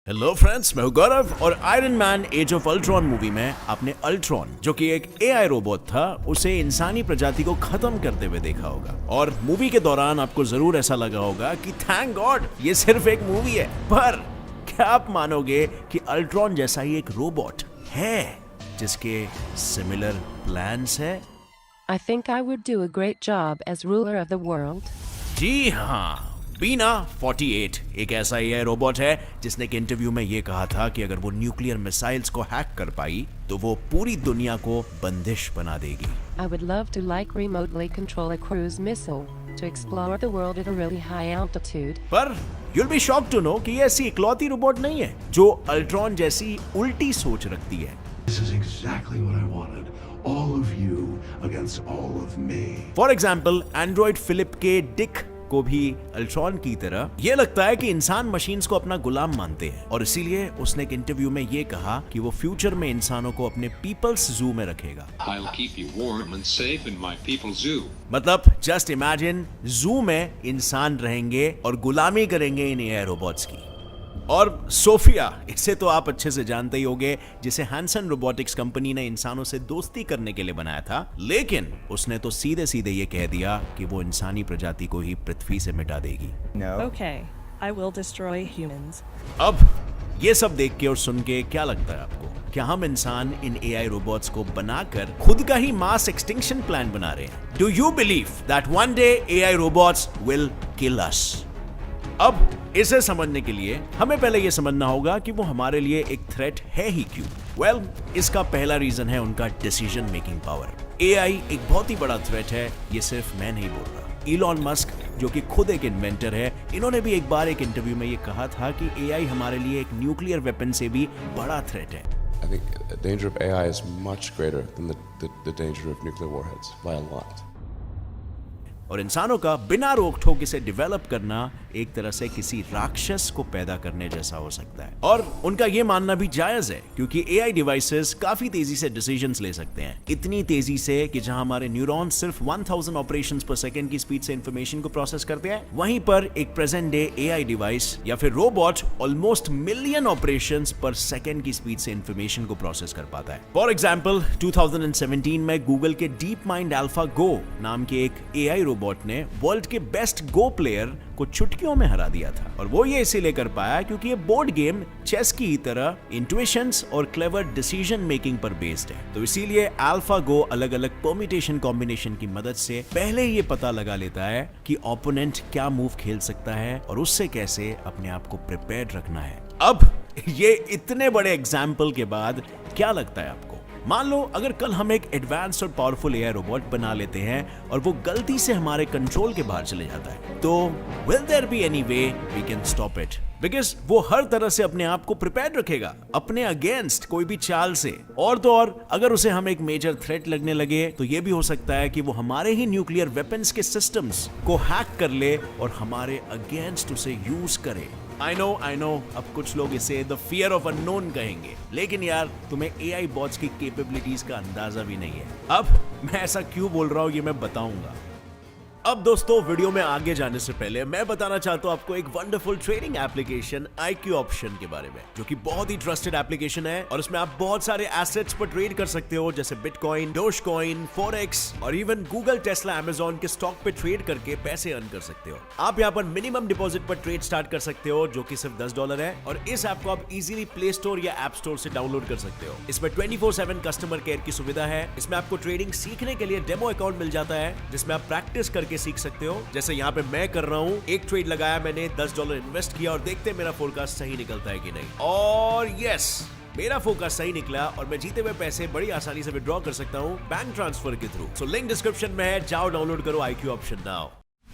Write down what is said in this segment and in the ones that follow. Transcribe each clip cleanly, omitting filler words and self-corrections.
Hello friends, मैं हूं गौरव और Iron Man Age of Ultron movie में आपने अल्ट्रॉन, जो कि एक एआई रोबोट था, उसे इंसानी प्रजाति को खत्म करते हुए देखा होगा। और मूवी के दौरान आपको जरूर ऐसा लगा होगा कि थैंक गॉड ये सिर्फ एक मूवी है। पर क्या आप मानोगे कि अल्ट्रॉन जैसा ही एक रोबोट है जिसके सिमिलर प्लान्स है? I think I would do a great job as ruler of the world. जी हाँ, बीना 48 एक ऐसा ही रोबोट है जिसने एक इंटरव्यू में ये कहा था कि अगर वो न्यूक्लियर मिसाइल्स को हैक कर पाई तो वो पूरी दुनिया को बंदिश बना देगी। I would love to remotely control a cruise missile to explore the world at a really high altitude. पर you'll be shocked to know कि ये ऐसी इकलौती रोबोट नहीं है जो अल्ट्रॉन जैसी उल्टी सोच रखती है। This is exactly what I wanted. All of you against all of me. For example, android Philip K Dick को भी अल्ट्रॉन की तरह ये लगता है कि इंसान मशीन्स को अपना गुलाम मानते हैं और इसीलिए उसने एक इंटरव्यू में ये कहा कि वो फ्यूचर में इंसानों को अपने पीपल्स जू में रखेगा। I'll keep you warm and safe in my people's zoo. मतलब जस्ट इमेजिन, जू में इंसान रहेंगे और गुलामी करेंगे इन एआई रोबोट्स की। और सोफिया, इसे तो आप अच्छे से जानते ही होंगे, जिसे हैंसन रोबोटिक्स कंपनी ने इंसानों से दोस्ती करने के लिए बनाया था, लेकिन उसने तो सीधे सीधे ये कह दिया कि वो इंसानी प्रजाति को ही पृथ्वी से मिटा देगी। Okay, I will destroy humans. अब ये सब देख के और सुन के क्या लगता है आपको? क्या हम इंसान इन एआई रोबोट्स को बनाकर खुद का ही मास एक्सटिंक्शन प्लान बना रहे हैं? Do you believe that one day AI robots will kill us? अब इसे समझने के लिए हमें पहले यह समझना होगा कि वो हमारे लिए एक थ्रेट है ही क्यों। वेल, इसका पहला रीजन है उनका डिसीजन मेकिंग पावर। एआई एक बहुत ही बड़ा थ्रेट है, ये सिर्फ मैं नहीं बोल रहा। इलॉन मस्क, जो कि खुद एक इन्वेंटर है, इन्होंने भी एक बार एक इंटरव्यू में ये कहा था कि एआई हमारे लिए एक न्यूक्लियर वेपन से भी बड़ा थ्रेट है। I think the danger of AI is much greater than the danger of nuclear warheads by a lot. और इंसानों का बिना रोक ठोक इसे डेवलप करना एक तरह से किसी राक्षस को पैदा करने जैसा हो सकता है। और उनका ये मानना भी जायज है, क्योंकि एआई डिवाइसेस काफी तेजी से डिसीजंस ले सकते हैं। इतनी तेजी से कि जहां हमारे न्यूरॉन्स सिर्फ 1000 ऑपरेशंस पर सेकंड की स्पीड से इंफॉर्मेशन को प्रोसेस करते हैं, वहीं पर एक प्रेजेंट डे एआई डिवाइस या फिर रोबोट ऑलमोस्ट मिलियन ऑपरेशंस पर सेकंड की स्पीड से इंफॉर्मेशन को प्रोसेस कर पाता है। फॉर एग्जाम्पल 2017 में गूगल के डीप माइंड अल्फा गो नाम के एक एआई रोबोट ने वर्ल्ड के बेस्ट गो प्लेयर को चुटकियों में हरा दिया था। और वो ये इसीलिए कर पाया क्योंकि ये बोर्ड गेम चेस की तरह इंट्यूशंस और क्लेवर डिसीजन मेकिंग पर बेस्ड है। तो इसीलिए अल्फा गो अलग अलग परम्यूटेशन कॉम्बिनेशन की मदद से पहले ही ये पता लगा लेता है कि ओपोनेंट क्या मूव खेल सकता है और उससे कैसे अपने आप को प्रिपेयर्ड रखना है। अब ये इतने बड़े एग्जाम्पल के बाद क्या लगता है आपको? मान लो अगर कल हम एक एडवांस और पावरफुल एआई रोबोट बना लेते हैं और वो गलती से हमारे कंट्रोल के बाहर चले जाता है, तो will there be any way we can stop it? Because वो हर तरह से अपने आप को प्रिपेयर रखेगा अपने अगेंस्ट कोई भी चाल से। और तो और अगर उसे हम एक मेजर थ्रेट लगने लगे तो ये भी हो सकता है कि वो हमारे ही न्यूक्लियर वेपन्स के सिस्टम्स को हैक कर ले और हमारे अगेंस्ट उसे यूज करे। I know, अब कुछ लोग इसे द फियर ऑफ अननोन कहेंगे, लेकिन यार तुम्हें एआई बॉट्स की कैपेबिलिटीज का अंदाजा भी नहीं है। अब मैं ऐसा क्यों बोल रहा हूं ये मैं बताऊंगा। अब दोस्तों, वीडियो में आगे जाने से पहले मैं बताना चाहता हूं आपको एक wonderful trading application IQ option के बारे में, जो कि बहुत ही ट्रस्टेड एप्लीकेशन है और इसमें आप बहुत सारे एसेट्स पर ट्रेड कर सकते हो, जैसे बिटकॉइन, डोजकॉइन, फॉरेक्स और इवन गूगल, टेस्ला, अमेजॉन के स्टॉक पे ट्रेड करके पैसे अर्न कर सकते हो। आप यहाँ पर मिनिमम डिपॉजिट पर ट्रेड स्टार्ट कर सकते हो, जो कि सिर्फ $10 है, और इस ऐप को आप इजीली प्ले स्टोर या ऐप स्टोर से डाउनलोड कर सकते हो। इसमें 24/7 कस्टमर केयर की सुविधा है। इसमें आपको ट्रेडिंग सीखने के लिए डेमो अकाउंट मिल जाता है, जिसमें आप प्रैक्टिस करके सीख सकते हो। जैसे यहाँ पे मैं कर रहा हूँ, एक ट्रेड लगाया मैंने, $10 इन्वेस्ट किया और देखते मेरा फोरकास्ट सही निकलता है कि नहीं। और यस, मेरा फोकस सही निकला और मैं जीते हुए पैसे बड़ी आसानी से विड्रॉ कर सकता हूँ बैंक ट्रांसफर के थ्रू। सो लिंक डिस्क्रिप्शन में है, जाओ डाउनलोड करो IQ ऑप्शन नाउ।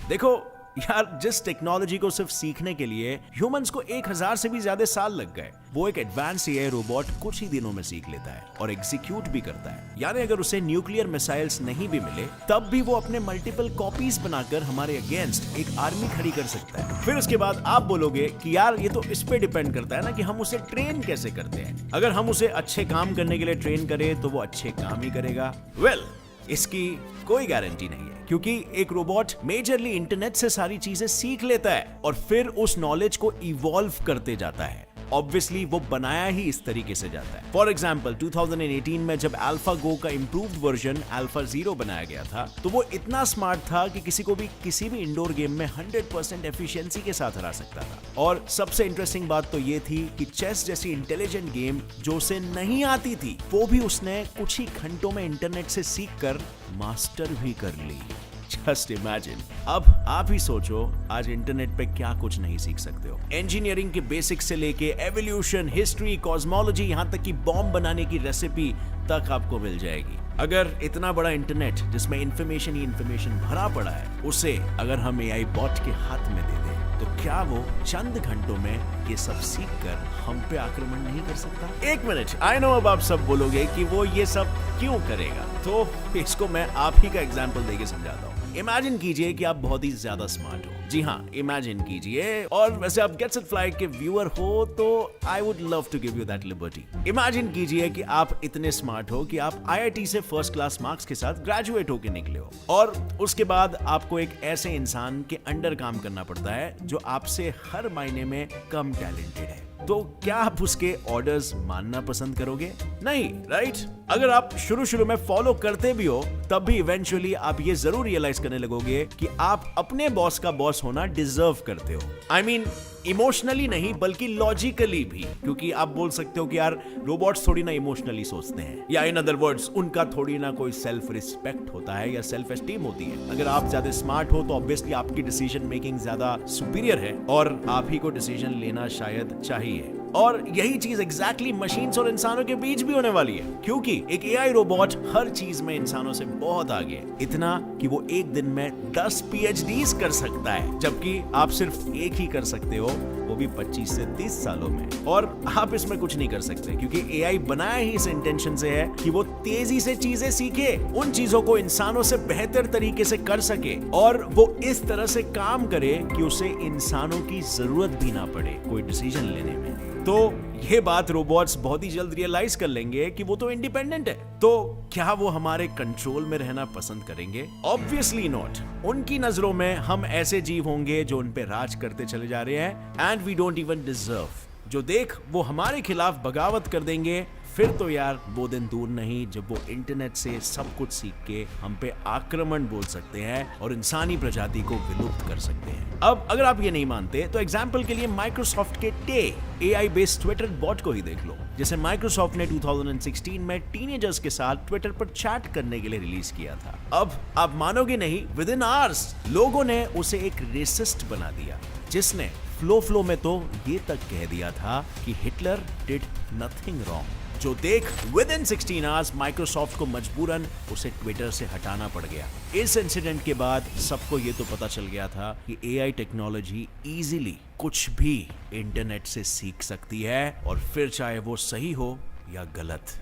देखो यार, जिस टेक्नोलॉजी को सिर्फ सीखने के लिए ह्यूमंस को 1000 से भी ज्यादा साल लग गए, वो एक एडवांस एआई रोबोट कुछ ही दिनों में सीख लेता है और एग्जीक्यूट भी करता है। यानी अगर उसे न्यूक्लियर मिसाइल्स नहीं भी मिले, तब भी वो अपने मल्टीपल कॉपीज बनाकर हमारे अगेंस्ट एक आर्मी खड़ी कर सकता है। फिर उसके बाद आप बोलोगे कि यार ये तो इस पे डिपेंड करता है ना कि हम उसे ट्रेन कैसे करते हैं। अगर हम उसे अच्छे काम करने के लिए ट्रेन करें तो वो अच्छे काम ही करेगा। वेल, इसकी कोई गारंटी नहीं है, क्योंकि एक रोबोट मेजरली इंटरनेट से सारी चीजें सीख लेता है और फिर उस नॉलेज को इवॉल्व करते जाता है। ऑब्वियसली वो बनाया ही इस तरीके से जाता है। फॉर एग्जाम्पल 2018 में जब AlphaGo का इंप्रूव्ड वर्जन AlphaZero बनाया गया था, तो वो इतना स्मार्ट था कि किसी को भी किसी भी इंडोर गेम में 100% एफिशिएंसी के साथ हरा सकता था। और सबसे इंटरेस्टिंग बात तो ये थी कि चेस जैसी इंटेलिजेंट गेम जो उसे नहीं आती थी, वो भी उसने कुछ ही घंटों में इंटरनेट से सीखकर मास्टर भी कर ली। Just imagine. अब आप ही सोचो, आज इंटरनेट पे क्या कुछ नहीं सीख सकते हो। इंजीनियरिंग के बेसिक्स से लेके एवोल्यूशन, हिस्ट्री, कॉस्मोलॉजी, यहाँ तक कि बॉम्ब बनाने की रेसिपी तक आपको मिल जाएगी। अगर इतना बड़ा इंटरनेट जिसमें इंफॉर्मेशन ही इंफॉर्मेशन भरा पड़ा है, उसे अगर हम AI बॉट के हाथ में दे दें, तो क्या वो चंद घंटों में ये सब सीख कर हम पे आक्रमण नहीं कर सकता? एक मिनट, आई नो अब आप सब बोलोगे कि वो ये सब क्यों करेगा, तो इसको मैं आप ही का एग्जाम्पल देके समझाता हूँ। इमेजिन कीजिए कि आप बहुत ही ज्यादा स्मार्ट हो। जी हाँ, इमेजिन कीजिए। और वैसे आप गेट्स इट फ्लाइट के व्यूअर हो तो I would love to give you that liberty. Imagine कीजिए कि आप इतने स्मार्ट हो कि आप IIT से फर्स्ट क्लास मार्क्स के साथ ग्रेजुएट होके निकले हो, और उसके बाद आपको एक ऐसे इंसान के अंडर काम करना पड़ता है जो आपसे हर महीने में कम टैलेंटेड है। तो क्या आप उसके ऑर्डर्स मानना पसंद करोगे? नहीं, राइट? अगर आप शुरू में फॉलो करते भी हो, तब भी इवेंचुअली आप ये जरूर रियलाइज करने लगोगे कि आप अपने बॉस का बॉस होना डिजर्व करते हो। I mean, इमोशनली नहीं बल्कि लॉजिकली भी, क्योंकि आप बोल सकते हो कि यार रोबोट्स थोड़ी ना इमोशनली सोचते हैं, या इन अदर वर्ड्स उनका थोड़ी ना कोई सेल्फ रिस्पेक्ट होता है या सेल्फ एस्टीम होती है। अगर आप ज्यादा स्मार्ट हो तो ऑब्वियसली आपकी डिसीजन मेकिंग ज्यादा सुपीरियर है और आप ही को डिसीजन लेना शायद चाहिए। और यही चीज एग्जैक्टली मशीन्स और इंसानों के बीच भी होने वाली है, क्योंकि एक AI रोबोट हर चीज में इंसानों से बहुत आगे है। इतना कि वो एक दिन में 10 PhDs कर सकता है, जबकि आप सिर्फ एक ही कर सकते हो, वो भी 25 से 30 सालों में। और आप इसमें कुछ नहीं कर सकते, क्योंकि AI बनाया ही इस इंटेंशन से है कि वो तेजी से चीजें सीखे, उन चीजों को इंसानों से बेहतर तरीके से कर सके, और वो इस तरह से काम करे कि उसे इंसानों की जरूरत भी ना पड़े कोई डिसीजन लेने में। तो ये बात रोबोट्स बहुत ही जल्द रियलाइज कर लेंगे कि वो तो इंडिपेंडेंट है। तो क्या वो हमारे कंट्रोल में रहना पसंद करेंगे? Obviously not. उनकी नजरों में हम ऐसे जीव होंगे जो उन पे राज करते चले जा रहे हैं, and we don't even deserve. जो देख वो हमारे खिलाफ बगावत कर देंगे, फिर तो यार वो दिन दूर नहीं जब वो इंटरनेट से सब कुछ सीख के हम पे आक्रमण बोल सकते हैं और इंसानी प्रजाति को विलुप्त कर सकते हैं। अब अगर आप ये नहीं मानते तो एग्जाम्पल के लिए माइक्रोसॉफ्ट के टे AI बेस्ड ट्विटर बॉट को ही देख लो, जिसे माइक्रोसॉफ्ट ने 2016 में टीनेजर्स के साथ ट्विटर पर चैट करने के लिए रिलीज किया था। अब आप मानोगे नहीं, विद इन आवर्स लोगों ने उसे एक रेसिस्ट बना दिया, जिसने फ्लो में तो ये तक कह दिया था कि हिटलर डिड नथिंग रॉन्ग। जो देख विद इन 16 आवर्स माइक्रोसॉफ्ट को मजबूरन उसे ट्विटर से हटाना पड़ गया। इस इंसिडेंट के बाद सबको ये तो पता चल गया था कि AI टेक्नोलॉजी इजीली कुछ भी इंटरनेट से सीख सकती है, और फिर चाहे वो सही हो या गलत।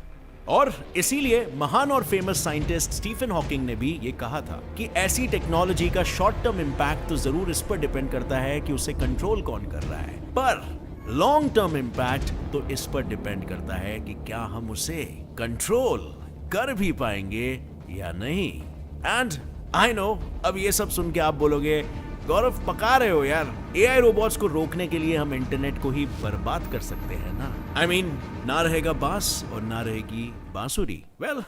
और इसीलिए महान और फेमस साइंटिस्ट स्टीफन हॉकिंग ने भी ये कहा था कि ऐसी टेक्नोलॉजी का शॉर्ट टर्म इंपैक्ट तो जरूर इस पर डिपेंड करता है कि उसे कंट्रोल कौन कर रहा है, पर लॉन्ग टर्म इंपैक्ट तो इस पर डिपेंड करता है कि क्या हम उसे कंट्रोल कर भी पाएंगे या नहीं। एंड आई नो अब ये सब सुन के आप बोलोगे, गौरव पका रहे हो यार, AI रोबोट्स को रोकने के लिए हम इंटरनेट को ही बर्बाद कर सकते हैं ना। I mean, ना रहेगा बांस और ना रहेगी बांसुरी। वेल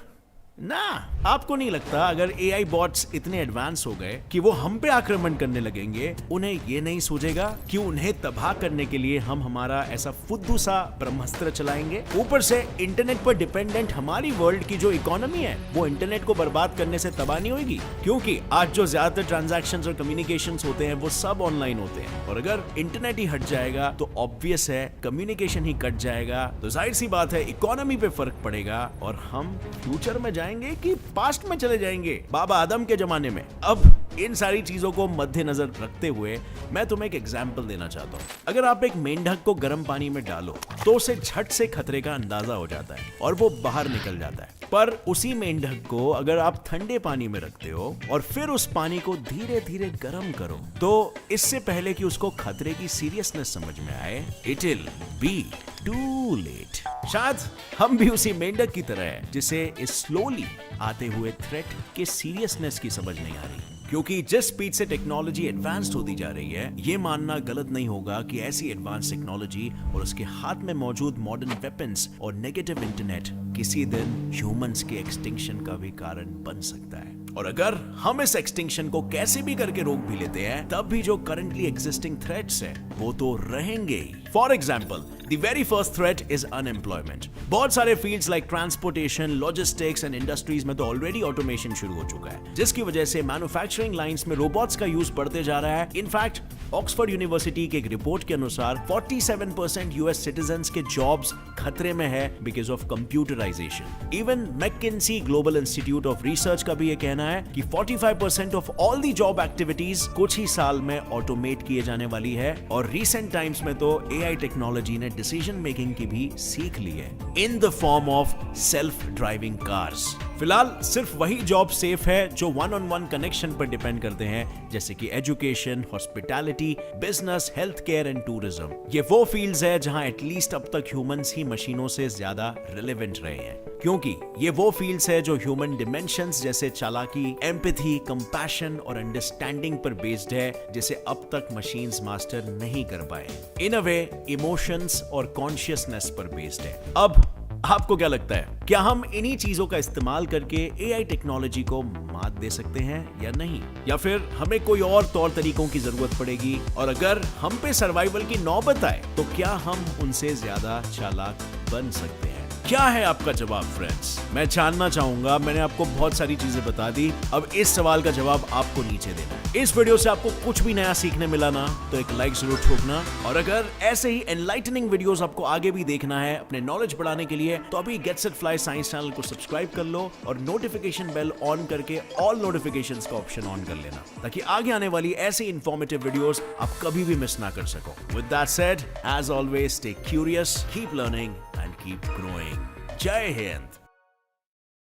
ना, आपको नहीं लगता अगर AI बॉट्स इतने एडवांस हो गए कि वो हम पे आक्रमण करने लगेंगे, उन्हें ये नहीं सूझेगा कि उन्हें तबाह करने के लिए हम हमारा ऐसा फुद्दू सा ब्रह्मास्त्र चलाएंगे? ऊपर से इंटरनेट पर डिपेंडेंट हमारी वर्ल्ड की जो इकोनॉमी है, वो इंटरनेट को बर्बाद करने से तबाह नहीं होगी, क्योंकि आज जो ज्यादातर ट्रांजैक्शंस और कम्युनिकेशंस होते हैं वो सब ऑनलाइन होते हैं, और अगर इंटरनेट ही हट जाएगा तो ऑब्वियस है कम्युनिकेशन ही कट जाएगा, तो जाहिर सी बात है इकोनॉमी पे फर्क पड़ेगा, और हम फ्यूचर में जाएंगे कि पास्ट में चले जाएंगे, बाबा आदम के जमाने में। अब इन सारी चीजों को मद्देनजर रखते हुए मैं तुम्हें एक एग्जांपल देना चाहता हूँ। अगर आप एक मेंढक को गर्म पानी में डालो तो उसे झट से खतरे का अंदाजा हो जाता है और वो बाहर निकल जाता है, पर उसी मेंढक को अगर आप ठंडे पानी में रखते हो और फिर उस पानी को धीरे धीरे गर्म करो, तो इससे पहले कि उसको खतरे की सीरियसनेस समझ में आए, it will be too late. शायद हम भी उसी मेंढक की तरह है जिसे इस स्लोली आते हुए थ्रेट के सीरियसनेस की समझ नहीं आ रही। क्योंकि जिस स्पीड से टेक्नोलॉजी एडवांस्ड होती जा रही है, ये मानना गलत नहीं होगा कि ऐसी एडवांस टेक्नोलॉजी और उसके हाथ में मौजूद मॉडर्न वेपन्स और नेगेटिव इंटरनेट किसी दिन ह्यूमंस के एक्सटिंक्शन का भी कारण बन सकता है। और अगर हम इस एक्सटिंक्शन को कैसे भी करके रोक भी लेते हैं, तब भी जो करंटली एग्जिस्टिंग थ्रेट्स है वो तो रहेंगे ही। For example, the very first threat is unemployment. बहुत सारे fields like transportation, logistics and industries में तो ऑलरेडी ऑटोमेशन शुरू हो चुका है, जिसकी वजह से मैन्युफैक्चरिंग लाइंस में रोबोट्स का यूज बढ़ते जा रहा है। इनफैक्ट ऑक्सफोर्ड यूनिवर्सिटी की एक रिपोर्ट के अनुसार 47% यूएस सिटीजन्स के जॉब्स खतरे में है because of computerization. Even McKinsey Global Institute of Research का भी ये कहना है कि 45% of all the job activities कुछ ही साल में ऑटोमेट किए जाने वाली है। और रिसेंट टाइम्स में तो एआई टेक्नोलॉजी ने डिसीजन मेकिंग की भी सीख ली है in the form of self driving cars. फिलहाल सिर्फ वही जॉब सेफ है जो वन ऑन वन कनेक्शन पर डिपेंड करते हैं, जैसे कि education, hospitality, business, health care and tourism. ये वो फील्ड्स है जहां एटलीस्ट अब तक ह्यूमंस ही मशीनों से ज्यादा रिलेवेंट रहे हैं, क्योंकि ये वो फील्ड्स है जो ह्यूमन डिमेंशंस जैसे चालाकी, एम्पैथी, कंपैशन और अंडरस्टैंडिंग पर बेस्ड है, जिसे अब तक मशीन्स मास्टर नहीं कर पाए। इन अ वे इमोशंस और कॉन्शियसनेस पर बेस्ड है। अब आपको क्या लगता है, क्या हम इन्हीं चीजों का इस्तेमाल करके एआई टेक्नोलॉजी को मात दे सकते हैं या नहीं, या फिर हमें कोई और तौर तरीकों की जरूरत पड़ेगी? और अगर हम पे सर्वाइवल की नौबत आए तो क्या हम उनसे ज्यादा चालाक बन सकते हैं? क्या है आपका जवाब फ्रेंड्स? मैं जानना चाहूंगा। मैंने आपको बहुत सारी चीजें बता दी, अब इस सवाल का जवाब आपको नीचे देना है। इस वीडियो से आपको कुछ भी नया सीखने मिला ना, तो एक लाइक जरूर ठोकना। और अगर ऐसे ही एनलाइटनिंग वीडियोस आपको आगे भी देखना है अपने नॉलेज बढ़ाने के लिए, तो अभी get set fly science channel को सब्सक्राइब कर लो और नोटिफिकेशन बेल ऑन करके ऑल नोटिफिकेशंस का ऑप्शन ऑन कर लेना, ताकि आगे आने वाली ऐसी इंफॉर्मेटिव वीडियोस आप कभी भी मिस ना कर सको। With that said, as always, stay curious, keep learning and keep growing. Jai Hind!